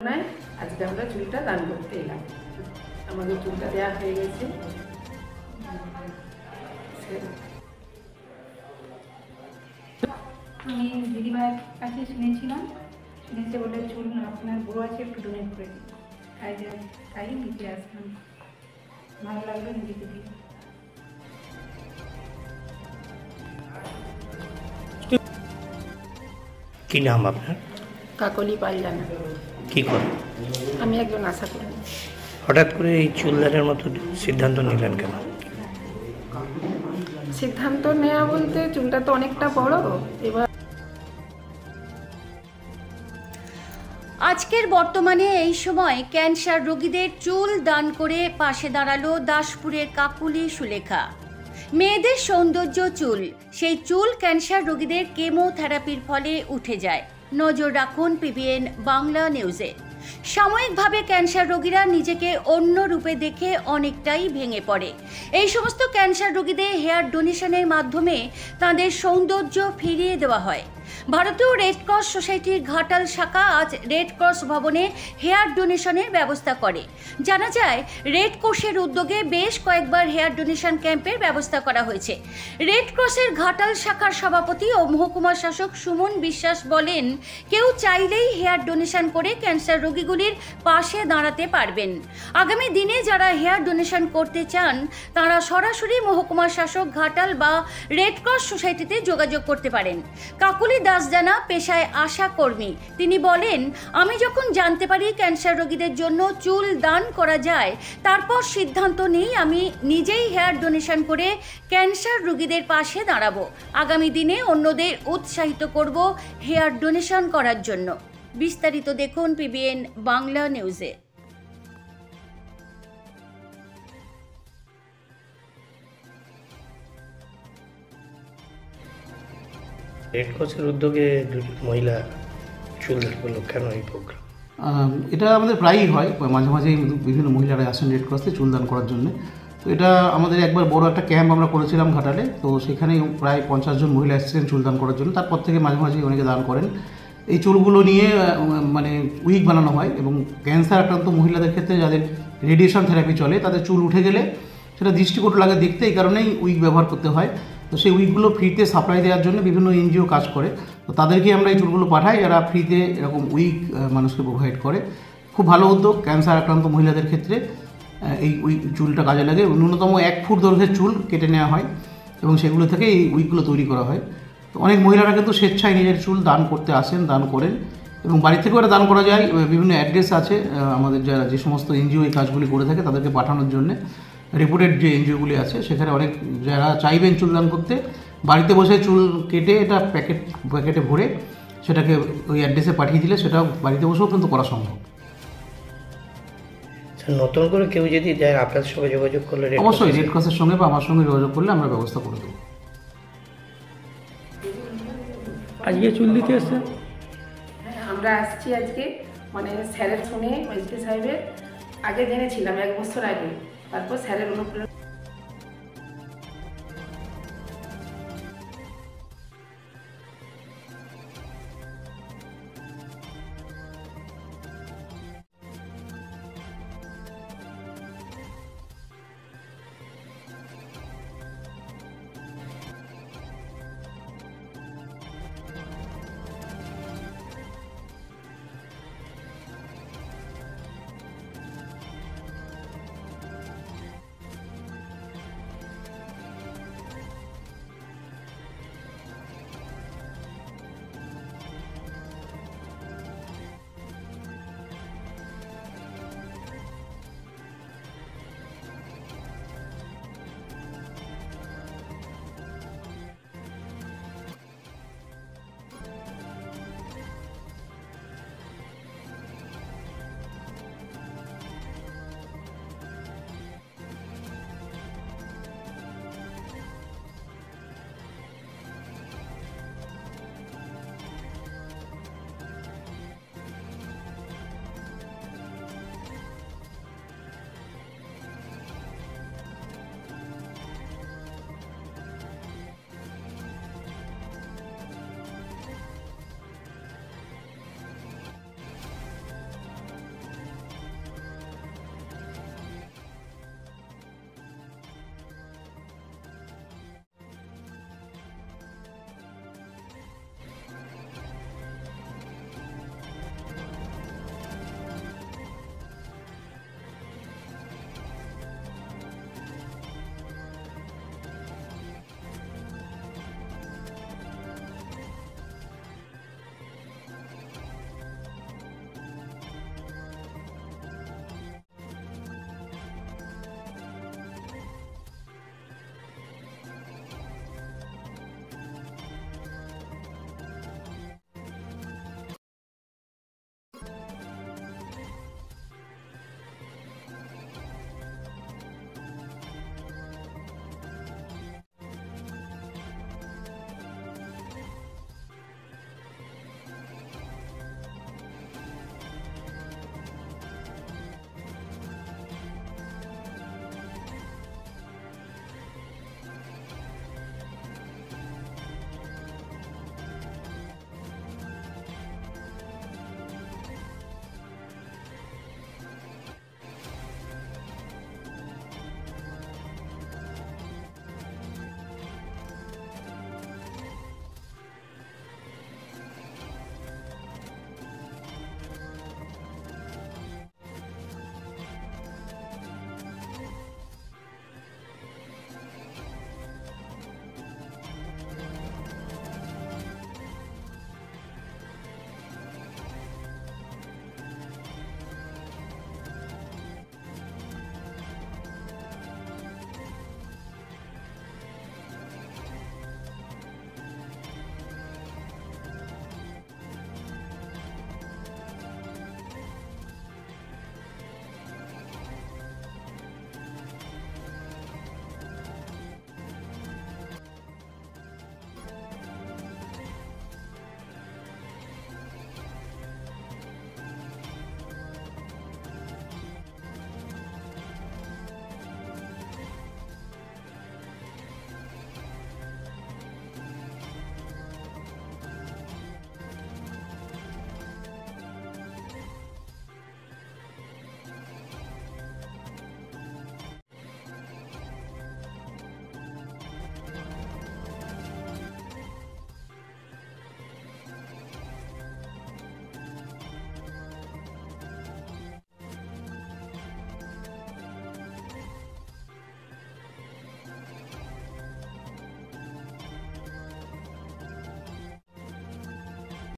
প্রেরণায় আজকে আমরা চুলটা দান করতে এলাম। আমাদের চুলটা দেওয়া হয়ে গেছে। আমি দিদিভাইয়ের কাছে শুনেছিলাম, শুনেছে বলে চুল আপনার বউ আছে একটু ডোনেট করে দিই, তাই নিতে আসলাম। ভালো লাগলো নিজেকে দিয়ে। কি নাম আপনার? কাকলি পালজানা। কি করেন? আমি একজন আশা করি। হঠাৎ করে এই চুলদানের মতো সিদ্ধান্ত নিলেন কেন? সিদ্ধান্ত নেওয়া বলতে চুলটা তো অনেকটা বড়, এবার আজকের বর্তমানে এই সময় ক্যান্সার রোগীদের চুল দান করে পাশে দাঁড়ালো দাসপুরের কাকুলি সুলেখা। মেয়েদের সৌন্দর্য চুল, সেই চুল ক্যান্সার রোগীদের কেমোথেরাপির ফলে উঠে যায়। নজর রাখুন পিবিএন বাংলা নিউজে। সাময়িকভাবে ক্যান্সার রোগীরা নিজেকে অন্য রূপে দেখে অনেকটাই ভেঙে পড়ে। এই সমস্ত ক্যান্সার রোগীদের হেয়ার ডোনেশনের মাধ্যমে তাদের সৌন্দর্য ফিরিয়ে দেওয়া হয়। ভারতীয় রেড ক্রস সোসাইটির ঘাটাল শাখা আজ রেড ক্রস ভবনে হেয়ার ডোনেশনের ব্যবস্থা করে। জানা যায়, রেড ক্রসের উদ্যোগে বেশ কয়েকবার হেয়ার ডোনেশন ক্যাম্পের ব্যবস্থা করা হয়েছে। রেড ক্রসের ঘাটাল শাখার সভাপতি ও মহকুমা শাসক সুমন বিশ্বাস বলেন, কেউ চাইলেই হেয়ার ডোনেশন করে ক্যান্সার রোগীগুলির পাশে দাঁড়াতে পারবেন। আগামী দিনে যারা হেয়ার ডোনেশন করতে চান তারা সরাসরি মহকুমা শাসক ঘাটাল বা রেড ক্রস সোসাইটিতে যোগাযোগ করতে পারেন। কাকুলি দাস জানা পেশায় আশা কর্মী। তিনি বলেন, আমি যখন জানতে পারি ক্যান্সার রোগীদের জন্য চুল দান করা যায়, তারপর সিদ্ধান্ত নিই আমি নিজেই হেয়ার ডোনেশন করে ক্যান্সার রোগীদের পাশে দাঁড়াবো। আগামী দিনে অন্যদের উৎসাহিত করব হেয়ার ডোনেশন করার জন্য। বিস্তারিত দেখুন পিবিএন বাংলা নিউজে। রেড ক্রসের উদ্যোগে দুটি মহিলা চুল দান করলো, কেন এই প্রোগ্রাম? এটা আমাদের প্রায়ই হয়, মাঝে মাঝে বিভিন্ন মহিলারা আসেন রেড ক্রসে চুল দান করার জন্য। তো এটা আমাদের একবার বড় একটা ক্যাম্প আমরা করেছিলাম ঘাটালে, তো সেখানে প্রায় 50 জন মহিলা এসেছিলেন চুল দান করার জন্য। তারপর থেকে মাঝে মাঝে অনেকে দান করেন। এই চুলগুলো নিয়ে মানে উইক বানানো হয় এবং ক্যান্সার আক্রান্ত মহিলাদের ক্ষেত্রে যাদের রেডিয়েশন থেরাপি চলে তাদের চুল উঠে গেলে সেটা দৃষ্টিকটু লাগে দেখতে, এই কারণেই উইক ব্যবহার করতে হয়। তো সেই উইকগুলো ফ্রিতে সাপ্লাই দেওয়ার জন্য বিভিন্ন এনজিও কাজ করে, তো তাদেরকে আমরা এই চুলগুলো পাঠাই, যারা ফ্রিতে এরকম উইক মানুষকে প্রোভাইড করে। খুব ভালো উদ্যোগ ক্যান্সার আক্রান্ত মহিলাদের ক্ষেত্রে। এই উইক চুলটা কাজে লাগে। ন্যূনতম 1 ফুট দৈর্ঘ্যের চুল কেটে নেওয়া হয় এবং সেগুলো থেকে এই উইকগুলো তৈরি করা হয়। তো অনেক মহিলারা কিন্তু স্বেচ্ছায় নিজের চুল দান করতে আসেন, দান করেন এবং বাড়ি থেকেও এটা দান করা যায়। বিভিন্ন অ্যাড্রেস আছে আমাদের, যারা যে সমস্ত এনজিও এই কাজগুলি করে থাকে তাদেরকে পাঠানোর জন্য। রেপুটেড যে এনজিওগুলি আছে সেখানে অনেক যারা চাইবেন চুল দান করতে, বাড়িতে বসে চুল কেটে এটা প্যাকেটে ভরে সেটাকে ওই অ্যাড্রেসে পাঠিয়ে দিলে সেটা বাড়িতে বসেও কিন্তু করা সম্ভব। নতুন করে কেউ যদি দেয় আপনাদের সঙ্গে যোগাযোগ করলে অবশ্যই রেড ক্রসের সঙ্গে বা আমার সঙ্গে যোগাযোগ করলে আমরা ব্যবস্থা করে দেবো। আজকে চুল দিতে এসছে? আমরা আসছি আজকে, মানে স্যারের শুনে ওএসপি সাহেবের আগে জেনেছিলাম 1 বছর আগে, তারপর স্যারের অনুপ্রেরণা